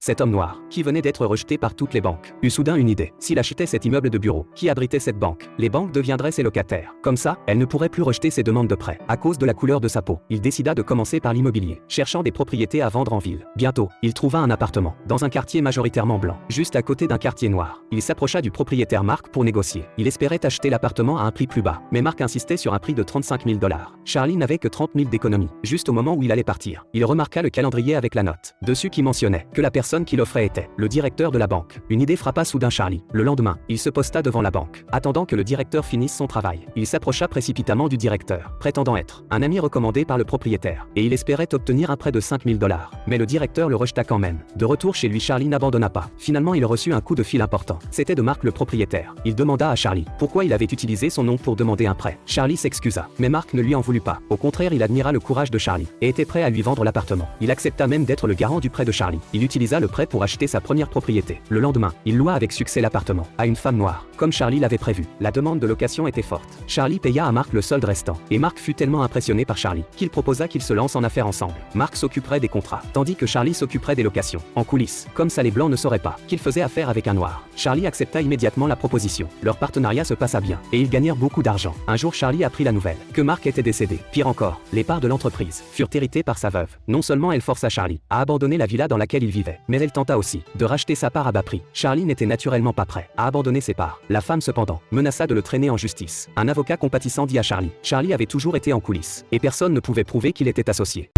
Cet homme noir, qui venait d'être rejeté par toutes les banques, eut soudain une idée. S'il achetait cet immeuble de bureau, qui abritait cette banque, les banques deviendraient ses locataires. Comme ça, elle ne pourrait plus rejeter ses demandes de prêt. À cause de la couleur de sa peau, il décida de commencer par l'immobilier, cherchant des propriétés à vendre en ville. Bientôt, il trouva un appartement, dans un quartier majoritairement blanc, juste à côté d'un quartier noir. Il s'approcha du propriétaire Mark pour négocier. Il espérait acheter l'appartement à un prix plus bas, mais Mark insistait sur un prix de 35 000 $. Charlie n'avait que 30 000 d'économie. Juste au moment où il allait partir, il remarqua le calendrier avec la note dessus qui mentionnait que la personne qui l'offrait était le directeur de la banque. Une idée frappa soudain Charlie. Le lendemain, il se posta devant la banque, attendant que le directeur finisse son travail. Il s'approcha précipitamment du directeur, prétendant être un ami recommandé par le propriétaire, et il espérait obtenir un prêt de 5 000 $. Mais le directeur le rejeta quand même. De retour chez lui, Charlie n'abandonna pas. Finalement, il reçut un coup de fil important. C'était de Mark le propriétaire. Il demanda à Charlie pourquoi il avait utilisé son nom pour demander un prêt. Charlie s'excusa, mais Mark ne lui en voulut pas. Au contraire, il admira le courage de Charlie et était prêt à lui vendre l'appartement. Il accepta même d'être le garant du prêt de Charlie. Il utilisa le prêt pour acheter sa première propriété. Le lendemain, il loua avec succès l'appartement à une femme noire, comme Charlie l'avait prévu. La demande de location était forte. Charlie paya à Mark le solde restant, et Mark fut tellement impressionné par Charlie qu'il proposa qu'ils se lancent en affaires ensemble. Mark s'occuperait des contrats, tandis que Charlie s'occuperait des locations. En coulisses, comme ça les blancs ne sauraient pas qu'il faisait affaire avec un noir. Charlie accepta immédiatement la proposition. Leur partenariat se passa bien, et ils gagnèrent beaucoup d'argent. Un jour, Charlie apprit la nouvelle que Mark était décédé. Pire encore, les parts de l'entreprise furent héritées par sa veuve. Non seulement elle força Charlie à abandonner la villa dans laquelle il vivait, mais elle tenta aussi de racheter sa part à bas prix. Charlie n'était naturellement pas prêt à abandonner ses parts. La femme cependant menaça de le traîner en justice. Un avocat compatissant dit à Charlie avait toujours été en coulisses, et personne ne pouvait prouver qu'il était associé.